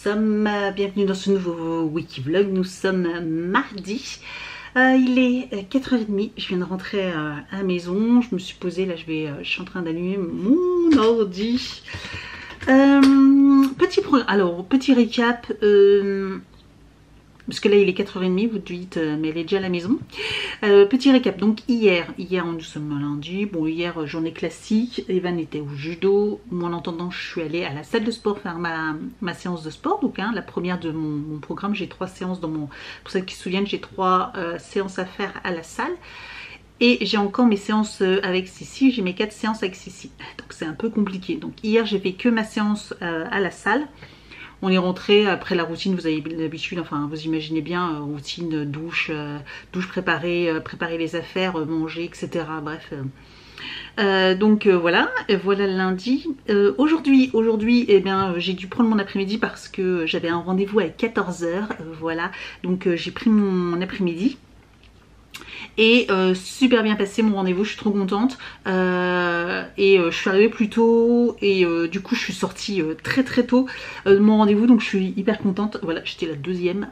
sommes, bienvenue dans ce nouveau Wikivlog. Nous sommes mardi, il est 4h30, je viens de rentrer à la maison, je me suis posée, là je suis en train d'allumer mon ordi. Petit récap, parce que là il est 4h30, vous dites mais elle est déjà à la maison. Petit récap, donc hier nous sommes lundi, bon hier journée classique, Evan était au judo, moi en attendant je suis allée à la salle de sport faire ma séance de sport, donc la première de mon programme, j'ai 3 séances dans mon, pour ceux qui se souviennent j'ai 3 séances à faire à la salle. Et j'ai encore mes séances avec Sissi, j'ai mes 4 séances avec Sissi, donc c'est un peu compliqué. Donc hier j'ai fait que ma séance à la salle. On est rentré après la routine, vous avez l'habitude, enfin vous imaginez bien, routine, douche, préparer les affaires, manger, etc. Bref. Voilà lundi. Aujourd'hui, eh bien, j'ai dû prendre mon après-midi parce que j'avais un rendez-vous à 14h. Voilà, donc j'ai pris mon après-midi. Et super bien passé mon rendez-vous, je suis trop contente. Je suis arrivée plus tôt et du coup je suis sortie très tôt de mon rendez-vous, donc je suis hyper contente. Voilà, j'étais la deuxième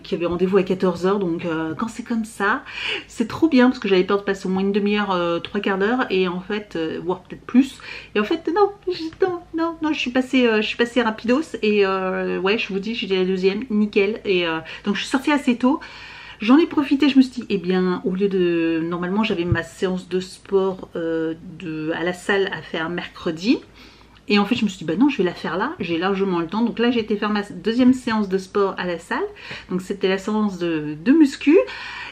qui avait rendez-vous à 14h, donc quand c'est comme ça, c'est trop bien parce que j'avais peur de passer au moins une demi-heure, 3 quarts d'heure et en fait, voire peut-être plus. Et en fait, non, je suis passée rapidos et ouais, je vous dis, j'étais la deuxième, nickel. Et donc je suis sortie assez tôt. J'en ai profité, je me suis dit, eh bien, au lieu de... Normalement, j'avais ma séance de sport à la salle à faire mercredi. Et en fait, je me suis dit, bah non, je vais la faire là. J'ai largement le temps. Donc là, j'ai été faire ma deuxième séance de sport à la salle. Donc c'était la séance de muscu.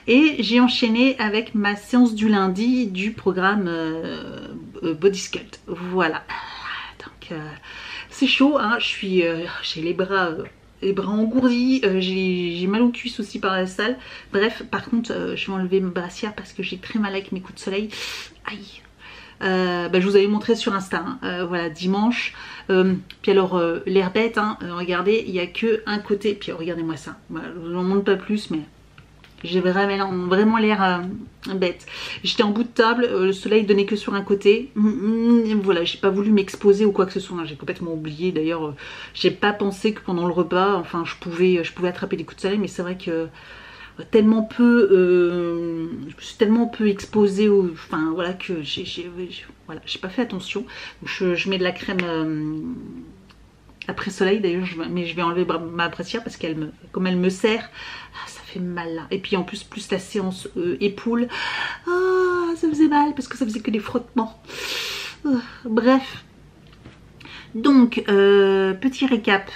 Et j'ai enchaîné avec ma séance du lundi du programme Body Sculpt. Voilà. Donc c'est chaud, hein. J'ai les bras engourdis, j'ai mal aux cuisses aussi par la salle. Bref, par contre, je vais enlever mes brassières parce que j'ai très mal avec mes coups de soleil. Aïe. Je vous avais montré sur Insta, voilà, dimanche. Puis alors, l'air bête, regardez, il n'y a que un côté. Puis regardez-moi ça. Voilà, je vous en montre pas plus, mais j'ai vraiment l'air bête. J'étais en bout de table, le soleil donnait que sur un côté. Voilà, j'ai pas voulu m'exposer ou quoi que ce soit. J'ai complètement oublié. D'ailleurs, j'ai pas pensé que pendant le repas, enfin, je pouvais attraper des coups de soleil, mais c'est vrai que tellement peu, je me suis tellement peu exposée, enfin voilà, que j'ai pas fait attention. Je mets de la crème après soleil d'ailleurs, mais je vais enlever ma brassière parce comme elle me serre, ça fait mal là. Et puis en plus la séance épaule, ça faisait mal parce que ça faisait que des frottements. Bref. Donc petit récap.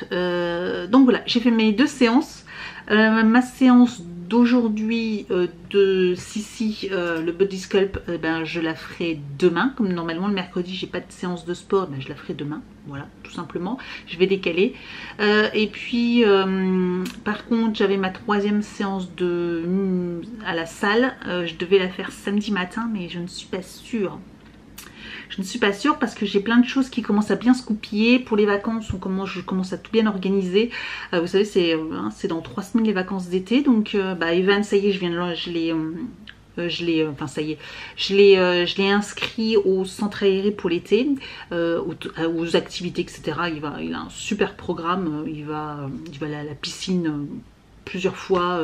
Donc voilà, j'ai fait mes 2 séances. Ma séance d'aujourd'hui de Sissi, le Body Sculpt, je la ferai demain. Comme normalement le mercredi j'ai pas de séance de sport, je la ferai demain. Voilà, tout simplement. Je vais décaler. Et puis par contre j'avais ma 3e séance à la salle. Je devais la faire samedi matin, mais je ne suis pas sûre. Je ne suis pas sûre parce que j'ai plein de choses qui commencent à bien se goupiller. Pour les vacances, je commence à tout bien organiser. Vous savez, c'est dans 3 semaines les vacances d'été. Donc, Evan, ça y est, je l'ai inscrit au centre aéré pour l'été, aux activités, etc. Il a un super programme. Il va aller à la piscine plusieurs fois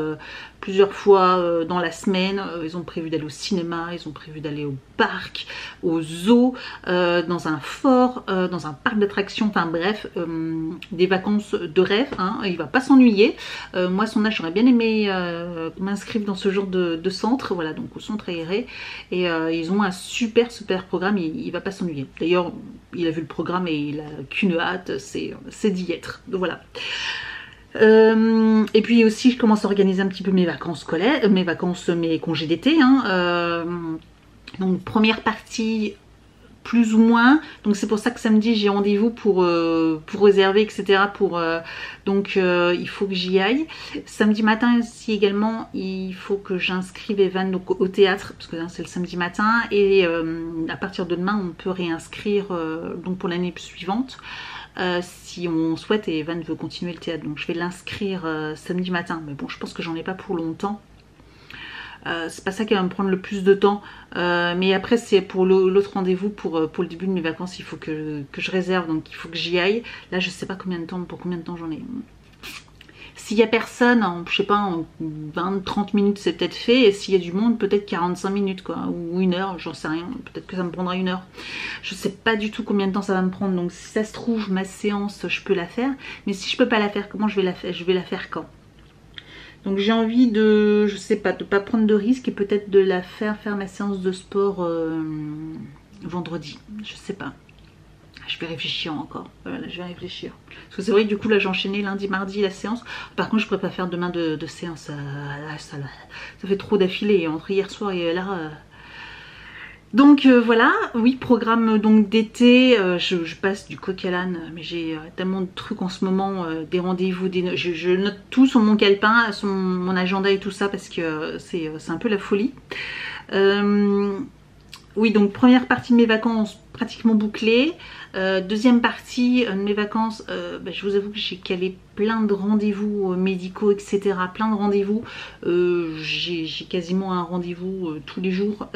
dans la semaine. Ils ont prévu d'aller au cinéma, ils ont prévu d'aller au parc, au zoo, dans un fort, dans un parc d'attractions, enfin bref, des vacances de rêve, il va pas s'ennuyer. Moi, son âge, j'aurais bien aimé m'inscrire dans ce genre de centre, voilà, donc au centre aéré, et ils ont un super programme, il va pas s'ennuyer. D'ailleurs, il a vu le programme et il a qu'une hâte, c'est d'y être, donc voilà. Et puis aussi je commence à organiser un petit peu mes vacances scolaires, mes congés d'été. Donc première partie plus ou moins. Donc c'est pour ça que samedi j'ai rendez-vous pour réserver, etc. Il faut que j'y aille. Samedi matin aussi également, il faut que j'inscrive Evan au théâtre, parce que c'est le samedi matin. Et à partir de demain, on peut réinscrire donc pour l'année suivante. Si on souhaite, et Evan veut continuer le théâtre, donc je vais l'inscrire samedi matin, mais bon, je pense que j'en ai pas pour longtemps. c'est pas ça qui va me prendre le plus de temps. Mais après c'est pour l'autre rendez-vous pour le début de mes vacances, il faut que je réserve, donc il faut que j'y aille. Là je sais pas combien de temps, pour combien de temps j'en ai. S'il y a personne, je sais pas, en 20-30 minutes c'est peut-être fait, et s'il y a du monde, peut-être 45 minutes quoi, ou 1 heure, j'en sais rien, peut-être que ça me prendra 1 heure. Je sais pas du tout combien de temps ça va me prendre, donc si ça se trouve, ma séance, je peux la faire, mais si je peux pas la faire, comment je vais la faire? Je vais la faire quand? Donc j'ai envie de, je sais pas, de pas prendre de risques et peut-être de la faire ma séance de sport vendredi, je sais pas. Je vais réfléchir encore, voilà, je vais réfléchir. Parce que c'est vrai que du coup là j'ai enchaîné lundi, mardi la séance. Par contre je pourrais pas faire demain de séance, ça fait trop d'affilée entre hier soir et là. Donc voilà, oui, programme donc d'été, je passe du coq à l'âne, mais j'ai tellement de trucs en ce moment, des rendez-vous, je note tout sur mon calepin, sur mon agenda et tout ça parce que c'est un peu la folie. Oui, donc première partie de mes vacances pratiquement bouclée. Deuxième partie de mes vacances, je vous avoue que j'ai calé plein de rendez-vous médicaux, etc. Plein de rendez-vous. J'ai quasiment un rendez-vous tous les jours.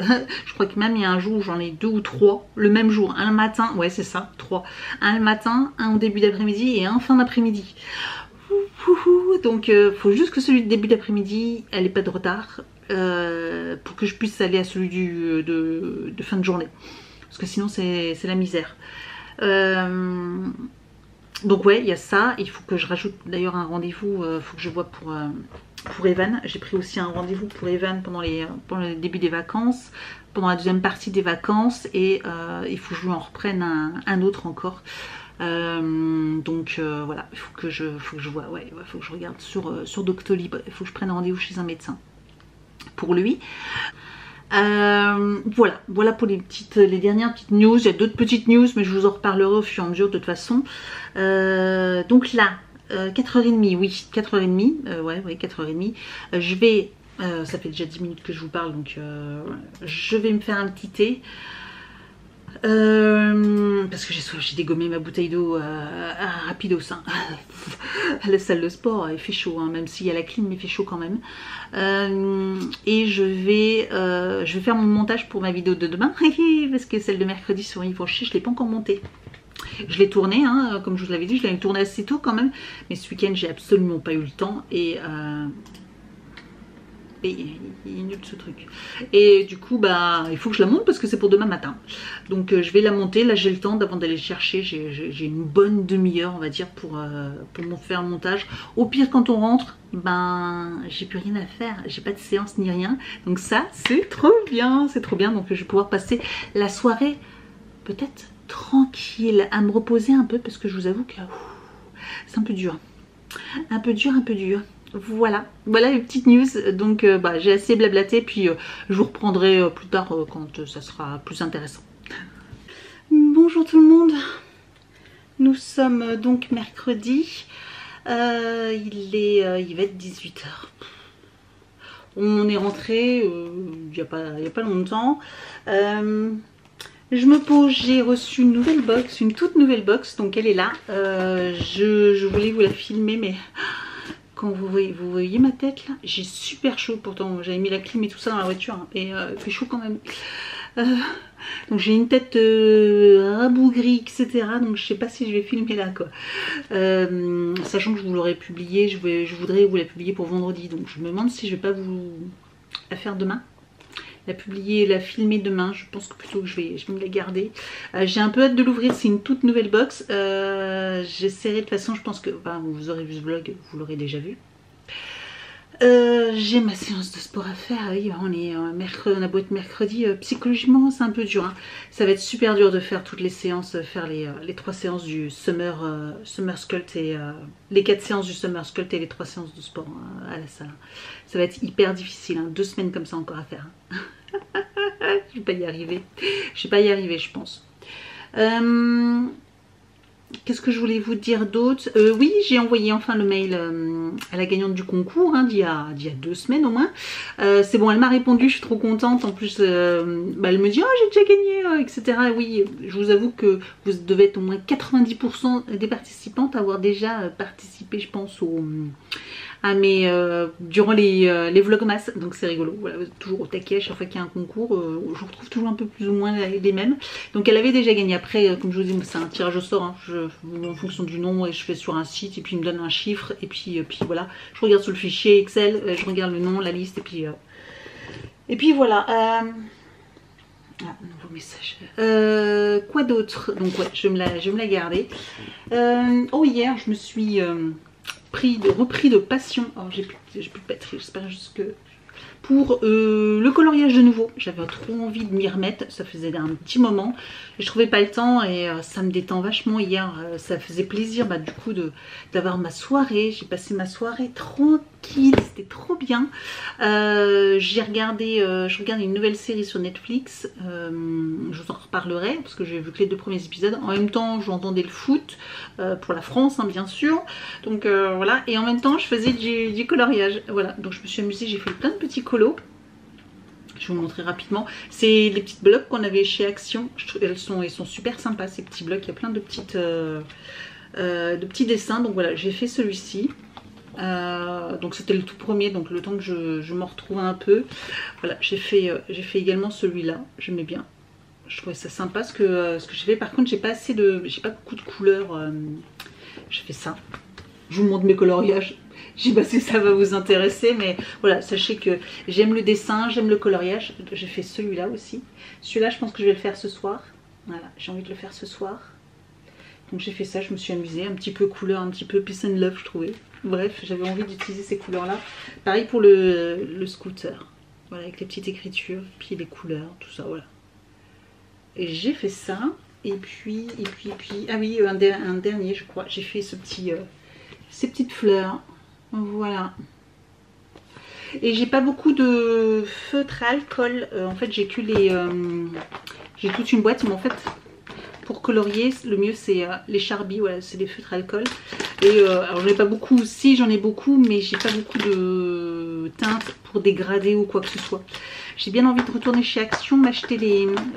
Je crois que même il y a un jour où j'en ai 2 ou 3 le même jour. Un le matin, ouais c'est ça, 3. Un le matin, un au début d'après-midi et un fin d'après-midi. Donc faut juste que celui de début d'après-midi, elle n'ait pas de retard. Pour que je puisse aller à celui de fin de journée. Parce que sinon c'est la misère. Donc ouais, il y a ça. Il faut que je rajoute d'ailleurs un rendez-vous. Il faut que je vois pour Evan. J'ai pris aussi un rendez-vous pour Evan pendant le début des vacances. Pendant la deuxième partie des vacances. Et il faut que je lui en reprenne un autre encore. Donc voilà, il faut que je vois. Ouais, il faut que je regarde sur Doctolib. Il faut que je prenne rendez-vous chez un médecin pour lui. Voilà pour les dernières petites news. Il y a d'autres petites news mais je vous en reparlerai au fur et à mesure de toute façon. Donc là 4h30, oui 4h30, ouais 4h30, je vais ça fait déjà 10 minutes que je vous parle, donc je vais me faire un petit thé. Parce que j'ai dégommé ma bouteille d'eau rapidos hein. À la salle de sport il fait chaud hein, même s'il y a la clim, mais il fait chaud quand même. Et je vais faire mon montage pour ma vidéo de demain parce que celle de mercredi sur Yves Rocher je l'ai pas encore montée. Je l'ai tournée hein, comme je vous l'avais dit, je l'avais tournée assez tôt quand même, mais ce week-end j'ai absolument pas eu le temps et il est nul ce truc. Et du coup il faut que je la monte parce que c'est pour demain matin. Donc je vais la monter. Là j'ai le temps avant d'aller chercher. J'ai une bonne demi-heure on va dire pour faire le montage. Au pire quand on rentre, j'ai plus rien à faire. J'ai pas de séance ni rien. Donc ça c'est trop bien. C'est trop bien. Donc je vais pouvoir passer la soirée peut-être tranquille, à me reposer un peu parce que je vous avoue que c'est un peu dur. Un peu dur. Voilà les petites news. Donc j'ai assez blablaté, puis je vous reprendrai plus tard quand ça sera plus intéressant. Bonjour tout le monde, nous sommes donc mercredi, il va être 18 h. On est rentré il n'y a pas longtemps. Je me pose, j'ai reçu une nouvelle box, une toute nouvelle box, donc elle est là. Je voulais vous la filmer, mais quand vous voyez ma tête là, j'ai super chaud. Pourtant j'avais mis la clim et tout ça dans la voiture hein, et il fait chaud quand même. Donc j'ai une tête rabougrie etc. Donc je sais pas si je vais filmer là quoi. Sachant que je vous l'aurais publié, je voudrais vous la publier pour vendredi. Donc je me demande si je vais pas vous la faire demain. La filmer demain. Je pense que plutôt que je vais me la garder. J'ai un peu hâte de l'ouvrir, c'est une toute nouvelle box. J'essaierai de toute façon, je pense que vous aurez vu ce vlog, vous l'aurez déjà vu. J'ai ma séance de sport à faire. Oui, on a beau être mercredi, psychologiquement c'est un peu dur hein. Ça va être super dur de faire toutes les séances, faire les 3 séances du Summer Sculpt et les 4 séances du Summer Sculpt et les 3 séances de sport à la salle. Ça va être hyper difficile hein. 2 semaines comme ça encore à faire hein. Je vais pas y arriver. Je pense. Qu'est-ce que je voulais vous dire d'autre? Oui, j'ai envoyé enfin le mail à la gagnante du concours hein, d'il y a 2 semaines au moins. C'est bon, elle m'a répondu, je suis trop contente. En plus, elle me dit « Oh, j'ai déjà gagné etc. » Oui, je vous avoue que vous devez être au moins 90% des participantes à avoir déjà participé, je pense, durant les vlogmas, donc c'est rigolo. Voilà, toujours au taquet, chaque fois qu'il y a un concours, je retrouve toujours un peu plus ou moins les mêmes. Donc elle avait déjà gagné. Après, comme je vous dis, c'est un tirage au sort, hein. En fonction du nom, et je fais sur un site et puis il me donne un chiffre et puis voilà, je regarde sur le fichier Excel, je regarde le nom, la liste et puis voilà. Ah, nouveau message. Quoi d'autre? Donc ouais, je vais me la garder. Oh, hier je me suis repris de passion. Oh, j'ai plus de batterie, j'espère juste que... Pour le coloriage de nouveau, j'avais trop envie de m'y remettre, ça faisait un petit moment et je trouvais pas le temps et ça me détend vachement hier, ça faisait plaisir du coup d'avoir ma soirée, j'ai passé ma soirée tranquille, c'était trop bien. Je regarde une nouvelle série sur Netflix, je vous en reparlerai parce que j'ai vu que les 2 premiers épisodes, en même temps j'entendais le foot pour la France hein, bien sûr, donc voilà, et en même temps je faisais du coloriage, voilà, donc je me suis amusée, j'ai fait plein de petits colos. Je vais vous montrer rapidement. C'est les petites blocs qu'on avait chez Action. Ils sont super sympas ces petits blocs. Il y a plein de petits dessins. Donc voilà, j'ai fait celui-ci. Donc c'était le tout premier. Donc le temps que je m'en retrouve un peu. Voilà, j'ai fait également celui-là. J'aimais bien. Je trouvais ça sympa ce que j'ai fait. Par contre, j'ai pas beaucoup de couleurs. J'ai fait ça. Je vous montre mes coloriages. Je sais pas si ça va vous intéresser, mais voilà, sachez que j'aime le dessin, j'aime le coloriage. J'ai fait celui-là aussi. Celui-là, je pense que je vais le faire ce soir. Voilà, j'ai envie de le faire ce soir. Donc j'ai fait ça, je me suis amusée. Un petit peu couleur, un petit peu peace and love, je trouvais. Bref, j'avais envie d'utiliser ces couleurs-là. Pareil pour le scooter. Voilà, avec les petites écritures, puis les couleurs, tout ça, voilà. Et j'ai fait ça. Et puis, ah oui, un dernier, je crois. J'ai fait ces petites fleurs. Voilà. Et j'ai pas beaucoup de feutres à alcool. En fait, j'ai toute une boîte, mais en fait, pour colorier, le mieux c'est les Sharpie. Voilà, c'est des feutres à alcool. Et alors, j'en ai pas beaucoup. Si, j'en ai beaucoup, mais j'ai pas beaucoup de teintes pour dégrader ou quoi que ce soit. J'ai bien envie de retourner chez Action, m'acheter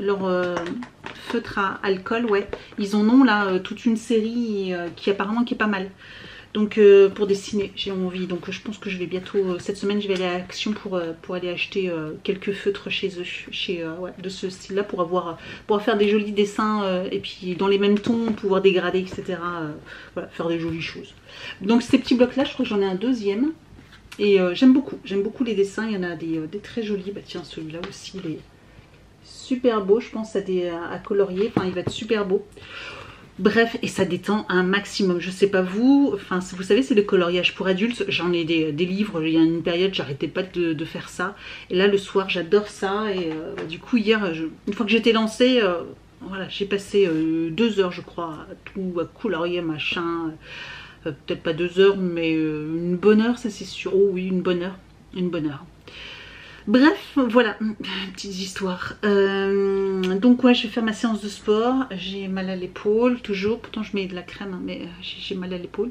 leurs feutres à alcool. Ouais, ils en ont là toute une série qui apparemment qui est pas mal. Donc pour dessiner, j'ai envie. Donc je pense que je vais bientôt, cette semaine, je vais aller à Action pour aller acheter quelques feutres chez eux, ouais, de ce style-là, pour faire des jolis dessins et puis dans les mêmes tons, pouvoir dégrader, etc. Voilà, faire des jolies choses. Donc ces petits blocs-là, je crois que j'en ai un deuxième. Et j'aime beaucoup les dessins. Il y en a des très jolis. Bah tiens, celui-là aussi, il est super beau. Je pense à colorier. Enfin, il va être super beau. Bref, et ça détend un maximum. Je sais pas vous, enfin vous savez, c'est le coloriage pour adultes. J'en ai des livres, il y a une période, j'arrêtais pas de faire ça. Et là, le soir, j'adore ça. Et du coup, hier, une fois que j'étais lancée, voilà, j'ai passé 2 heures, je crois, à colorier, machin. Peut-être pas 2 heures, mais une bonne heure, ça c'est sûr. Oh oui, une bonne heure. Une bonne heure. Bref, voilà, petite histoire. Donc ouais, je vais faire ma séance de sport. J'ai mal à l'épaule, toujours. Pourtant je mets de la crème, hein, mais j'ai mal à l'épaule.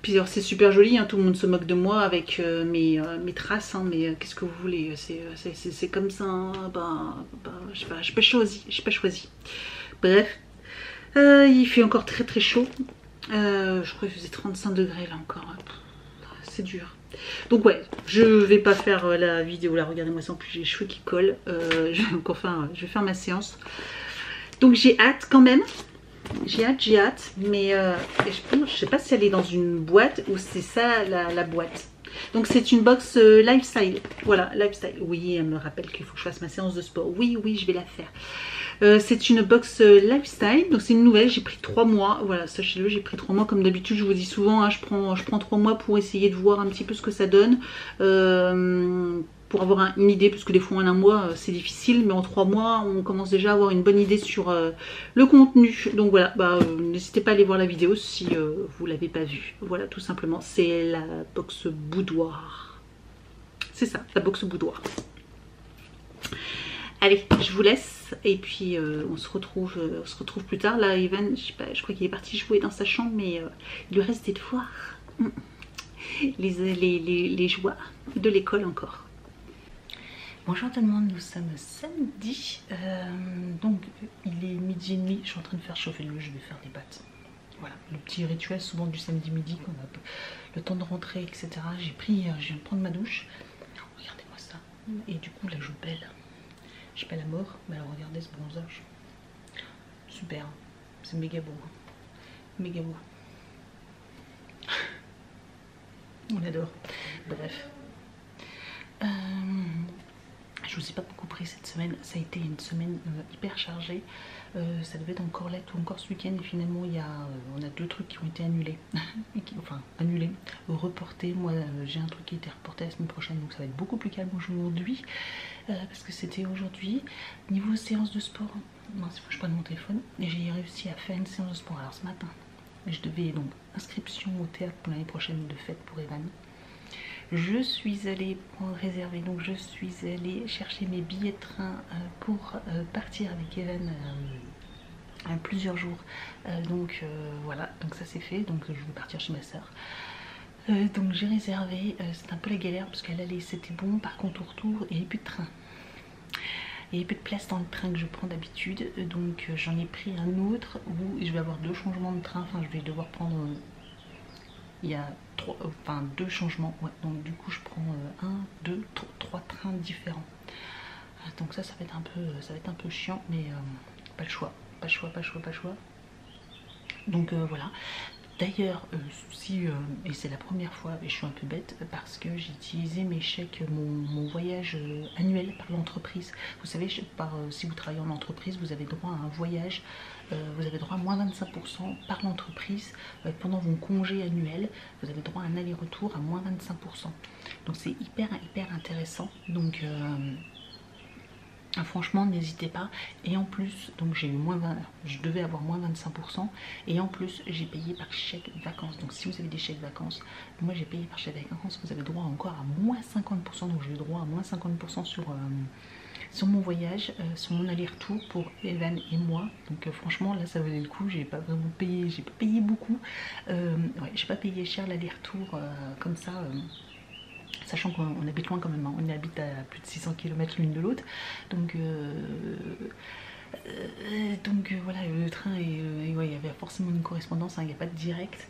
Puis alors c'est super joli, hein, tout le monde se moque de moi avec mes traces. Hein, mais qu'est-ce que vous voulez, c'est comme ça. Hein, je sais pas, j'ai pas choisi. Bref, il fait encore très très chaud. Je crois qu'il faisait 35 degrés là encore. C'est dur. Donc ouais, je vais pas faire la vidéo là, regardez-moi ça, en plus j'ai les cheveux qui collent. Je vais faire ma séance. Donc j'ai hâte quand même. J'ai hâte, mais je sais pas si elle est dans une boîte ou c'est ça la boîte. Donc c'est une box lifestyle. Voilà, lifestyle. Oui, elle me rappelle qu'il faut que je fasse ma séance de sport. Oui, je vais la faire. C'est une box lifestyle, donc c'est une nouvelle, j'ai pris 3 mois, voilà, sachez-le, j'ai pris 3 mois, comme d'habitude je vous dis souvent, hein, je prends 3 mois pour essayer de voir un petit peu ce que ça donne, pour avoir une idée, parce que des fois en un mois c'est difficile, mais en 3 mois on commence déjà à avoir une bonne idée sur le contenu. Donc voilà, n'hésitez pas à aller voir la vidéo si vous ne l'avez pas vue. Voilà, tout simplement, c'est la box boudoir. C'est ça, la box boudoir. Allez, je vous laisse et puis on se retrouve plus tard. Là, Evan, je sais pas, je crois qu'il est parti jouer dans sa chambre, mais il lui reste des devoirs. Les joies de l'école encore. Bonjour tout le monde, nous sommes samedi, donc il est 12h30, je suis en train de faire chauffer l'eau, je vais faire des pâtes. Voilà, le petit rituel souvent du samedi midi quand on a le temps de rentrer, etc. J'ai pris, je viens de prendre ma douche. Regardez-moi ça. Et du coup là je pèle. Je pèle à mort. Mais alors regardez ce bronzage. Super. C'est méga beau. Méga beau. On adore. Bref. Je vous ai pas beaucoup pris cette semaine. Ça a été une semaine hyper chargée. Ça devait être encore l'être ou encore ce week-end. Et finalement, on a 2 trucs qui ont été annulés. Enfin, annulés. Reportés. Moi, j'ai un truc qui a été reporté la semaine prochaine. Donc ça va être beaucoup plus calme aujourd'hui. Parce que c'était aujourd'hui. Niveau séance de sport. Non, il faut que je prenne mon téléphone. Et j'ai réussi à faire une séance de sport. Alors ce matin, je devais donc inscription au théâtre pour l'année prochaine de fête pour Evan. Je suis allée réserver, donc je suis allée chercher mes billets de train pour partir avec Evan plusieurs jours. Donc voilà, donc ça c'est fait, donc je vais partir chez ma soeur. Donc j'ai réservé, c'est un peu la galère parce qu'elle allait, c'était bon, par contre au retour il n'y avait plus de train. Il n'y avait plus de place dans le train que je prends d'habitude, donc j'en ai pris un autre où je vais avoir 2 changements de train, enfin je vais devoir prendre... il y a 2 changements, ouais. Donc du coup je prends 1, 2, 3 trains différents. Donc ça va être un peu chiant, mais pas le choix, pas le choix. Donc voilà. D'ailleurs, et c'est la première fois, et je suis un peu bête, parce que j'ai utilisé mes chèques, mon voyage annuel par l'entreprise. Vous savez, si vous travaillez en entreprise, vous avez droit à un voyage, vous avez droit à moins 25% par l'entreprise pendant vos congés annuels. Vous avez droit à un aller-retour à moins 25%. Donc c'est hyper intéressant. Donc franchement n'hésitez pas. Et en plus, donc j'ai eu je devais avoir moins 25%, et en plus j'ai payé par chèque vacances. Donc si vous avez des chèques vacances, moi j'ai payé par chèque vacances, vous avez droit encore à moins 50%. Donc j'ai eu droit à moins 50% sur mon voyage, sur mon aller-retour pour Evan et moi. Donc franchement là ça valait le coup. J'ai pas vraiment payé, j'ai pas payé beaucoup, ouais, j'ai pas payé cher l'aller-retour comme ça, sachant qu'on habite loin quand même, hein. On habite à plus de 600 km l'une de l'autre. Donc voilà, le train, ouais, il y avait forcément une correspondance, hein, il n'y a pas de direct.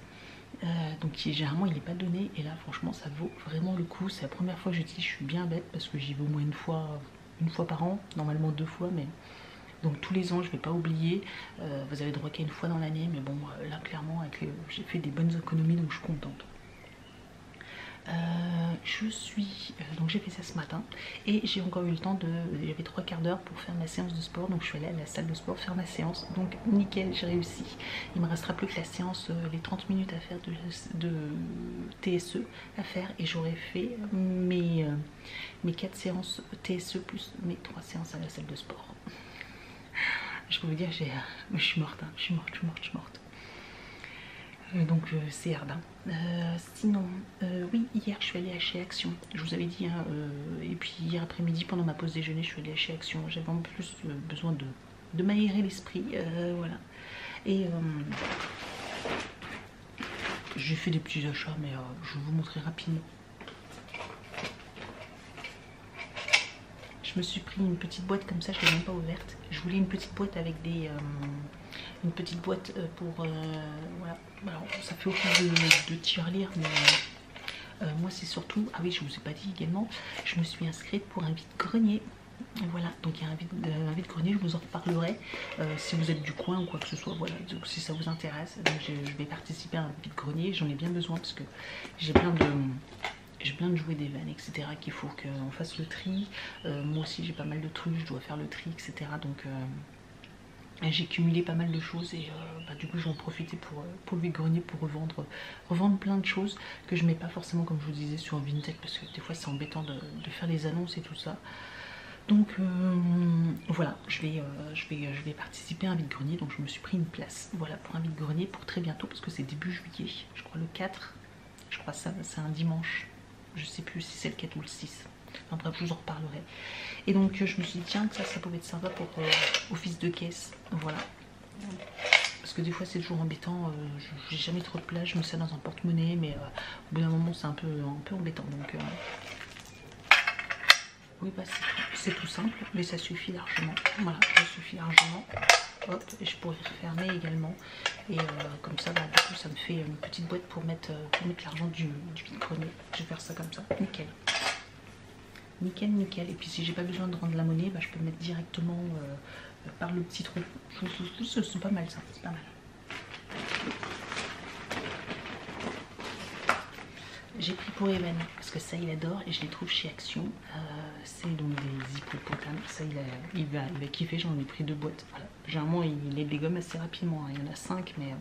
Donc généralement il n'est pas donné, et là franchement ça vaut vraiment le coup. C'est la première fois que j'utilise, je suis bien bête parce que j'y vais au moins une fois par an, normalement 2 fois, mais donc tous les ans je vais pas oublier. Vous avez droit qu'à une fois dans l'année, mais bon là clairement j'ai fait des bonnes économies, donc je suis contente. Donc j'ai fait ça ce matin, et j'ai encore eu le temps j'avais 3 quarts d'heure pour faire ma séance de sport. Donc je suis allée à la salle de sport faire ma séance, donc nickel, j'ai réussi. Il me restera plus que la séance, les 30 minutes à faire de TSE à faire, et j'aurai fait mes 4 séances TSE plus mes 3 séances à la salle de sport. Je peux vous dire, je suis morte, hein. Je suis morte. Donc c'est hard, hein. Sinon oui, hier je suis allée chez Action, je vous avais dit, hein, et puis hier après-midi pendant ma pause déjeuner je suis allée chez Action. J'avais en plus besoin de m'aérer l'esprit, voilà. Et j'ai fait des petits achats, mais je vais vous montrer rapidement. Je me suis pris une petite boîte comme ça, je ne l'ai même pas ouverte. Je voulais une petite boîte avec une petite boîte pour voilà. Alors ça fait office de tirelire, mais moi c'est surtout, ah oui je vous ai pas dit également, je me suis inscrite pour un vide-grenier. Voilà, donc il y a un vide-grenier, je vous en reparlerai si vous êtes du coin ou quoi que ce soit. Voilà, donc si ça vous intéresse, donc je vais participer à un vide-grenier. J'en ai bien besoin parce que j'ai plein de jouets d'Evan, etc. qu'il faut qu'on fasse le tri. Moi aussi j'ai pas mal de trucs, je dois faire le tri, etc. Donc j'ai cumulé pas mal de choses, et du coup je vais en profiter pour le vide-grenier, pour revendre plein de choses que je mets pas forcément, comme je vous disais, sur Vinted, parce que des fois c'est embêtant de faire les annonces et tout ça. Donc voilà, je vais participer à un vide-grenier. Donc je me suis pris une place, voilà, pour un vide-grenier pour très bientôt, parce que c'est début juillet, je crois le 4, je crois ça, c'est un dimanche, je sais plus si c'est le 4 ou le 6. Enfin bref, je vous en reparlerai. Et donc je me suis dit tiens, que ça pouvait être sympa pour office de caisse, voilà. Parce que des fois c'est toujours embêtant, j'ai jamais trop de place, je me sers dans un porte-monnaie, mais au bout d'un moment c'est un peu embêtant. Donc oui, bah c'est tout simple, mais ça suffit largement. Voilà, ça suffit largement. hop, et je pourrais refermer également. Et comme ça, bah, du coup, ça me fait une petite boîte pour mettre l'argent du vide-grenier. Je vais faire ça comme ça, nickel. Nickel, nickel. Et puis si j'ai pas besoin de rendre la monnaie, bah, je peux le mettre directement par le petit trou. C'est pas mal ça, c'est pas mal. J'ai pris pour Evan parce que ça il adore et je les trouve chez Action. C'est donc des hippopotames. Ça il va kiffer. J'en ai pris 2 boîtes. Voilà. Généralement il les dégomme assez rapidement. Hein. Il y en a 5 mais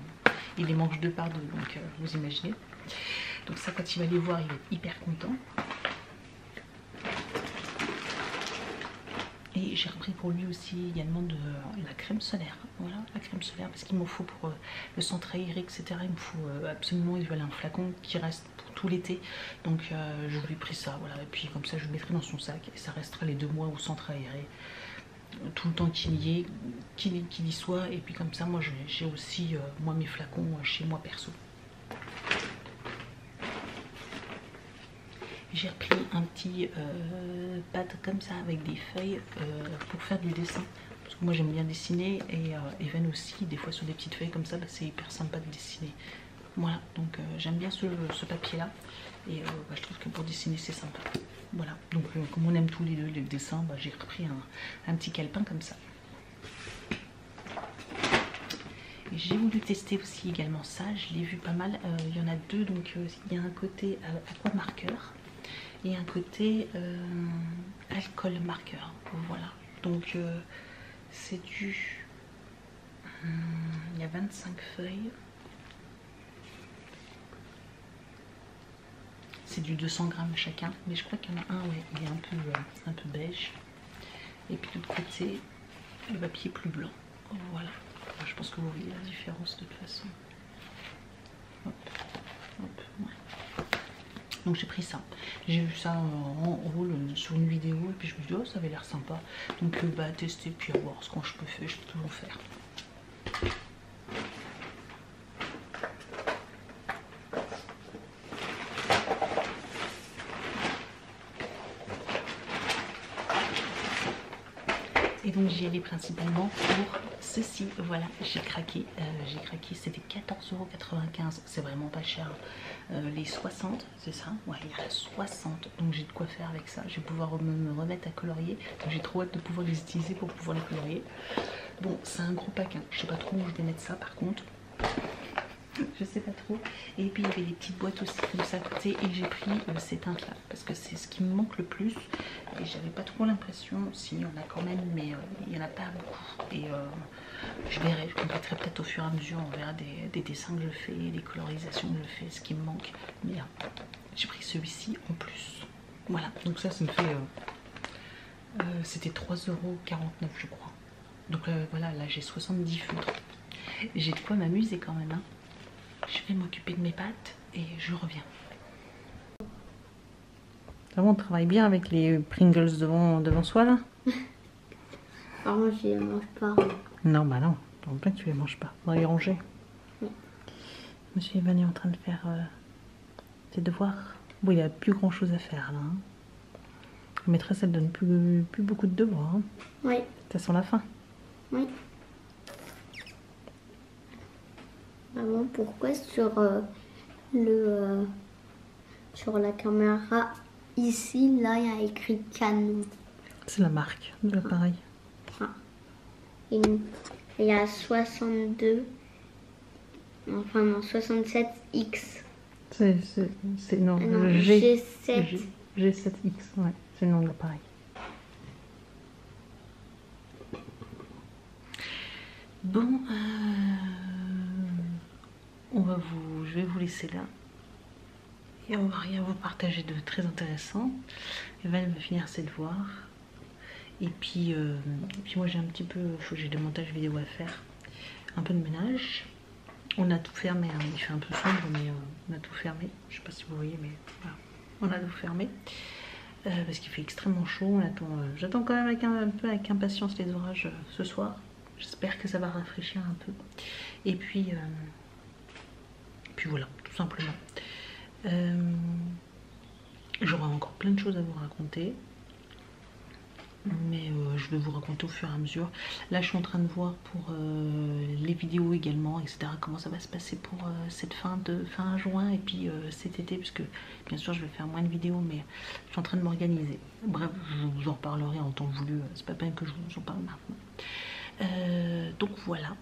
il les mange 2 par 2. Donc vous imaginez. Donc ça quand il va les voir il va être hyper content. Et j'ai repris pour lui aussi également de la crème solaire. Voilà, la crème solaire parce qu'il m'en faut pour le centre aéré, etc. Il me faut absolument, il veut un flacon qui reste pour tout l'été. Donc je lui ai pris ça, voilà. Et puis comme ça, je le mettrai dans son sac et ça restera les 2 mois au centre aéré. Tout le temps qu'il y est, qu'il y soit. Et puis comme ça, moi j'ai aussi moi mes flacons chez moi perso. J'ai repris un petit pad comme ça avec des feuilles pour faire du dessin. Parce que moi j'aime bien dessiner et Evan aussi, des fois sur des petites feuilles comme ça, bah, c'est hyper sympa de dessiner. Voilà, donc j'aime bien ce papier là. Et bah, je trouve que pour dessiner c'est sympa. Voilà, donc comme on aime tous les deux le dessin, bah, j'ai repris un petit calepin comme ça. J'ai voulu tester aussi également ça, je l'ai vu pas mal. Il y en a 2, donc il y a un côté aqua marqueur et un côté alcool marqueur. Voilà, donc c'est du... il y a 25 feuilles. C'est du 200 grammes chacun, mais je crois qu'il y en a un, ouais, il est un peu beige. Et puis de l'autre côté, le papier plus blanc. Voilà, je pense que vous voyez la différence de toute façon. Hop, hop, ouais. Donc j'ai pris ça. J'ai vu ça en haut sur une vidéo et puis je me suis dit oh ça avait l'air sympa. Donc bah tester puis à voir ce que je peux faire, je peux toujours faire. Et donc j'y allais principalement pour ceci. Voilà, j'ai craqué, c'était 14,95 €. C'est vraiment pas cher. Les 60, c'est ça? Ouais, il y a 60. Donc j'ai de quoi faire avec ça. Je vais pouvoir me remettre à colorier. J'ai trop hâte de pouvoir les utiliser pour pouvoir les colorier. Bon, c'est un gros pack. Hein. Je sais pas trop où je vais mettre ça par contre. Je sais pas trop. Et puis il y avait des petites boîtes aussi comme ça à côté et j'ai pris ces teintes là parce que c'est ce qui me manque le plus et j'avais pas trop l'impression, si il y en a quand même mais il y en a pas beaucoup et je verrai, je compléterai peut-être au fur et à mesure, on verra des dessins que je fais, des colorisations que je fais, ce qui me manque, mais j'ai pris celui-ci en plus. Voilà, donc ça me fait c'était 3,49 € je crois. Donc voilà, là j'ai 70 feutres. J'ai de quoi m'amuser quand même hein. Je vais m'occuper de mes pâtes et je reviens. On travaille bien avec les Pringles devant soi là. Alors moi je les mange pas. Non bah non, donc toi tu les manges pas. On va les ranger. Oui. Monsieur Evan est en train de faire ses devoirs. Bon il n'y a plus grand chose à faire là. Hein. La maîtresse elle donne plus beaucoup de devoirs. Hein. Oui. Ça sent la fin. Oui. Maman, pourquoi sur sur la caméra ici, là, il y a écrit Canon? C'est la marque de l'appareil. Ah. Il y a 62, enfin non, 67X. C'est non, non G7X, ouais, c'est le nom de l'appareil. Bon, je vais vous laisser là. Et on va rien vous partager de très intéressant. Evan va finir ses devoirs. Et puis moi j'ai un petit peu, j'ai des montages vidéo à faire. Un peu de ménage. On a tout fermé, hein. Il fait un peu sombre mais on a tout fermé. Je sais pas si vous voyez mais voilà. On a tout fermé. Parce qu'il fait extrêmement chaud. J'attends quand même un peu avec impatience les orages ce soir. J'espère que ça va rafraîchir un peu. Et puis voilà, tout simplement. J'aurai encore plein de choses à vous raconter. Mais je je vais vous raconter au fur et à mesure. Là je suis en train de voir pour les vidéos également, etc. Comment ça va se passer pour cette fin juin et puis cet été, puisque bien sûr je vais faire moins de vidéos, mais je suis en train de m'organiser. Bref, je vous en reparlerai en temps voulu, c'est pas bien que je vous en parle maintenant. Donc voilà.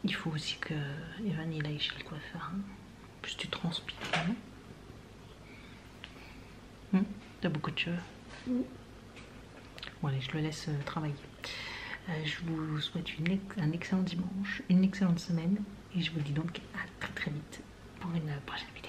Il faut aussi que Evan il aille chez le coiffeur. Hein. En plus tu transpires, non? T'as beaucoup de cheveux. Bon allez, je le laisse travailler. Je vous souhaite un excellent dimanche, une excellente semaine. Et je vous dis donc à très très vite pour une prochaine vidéo.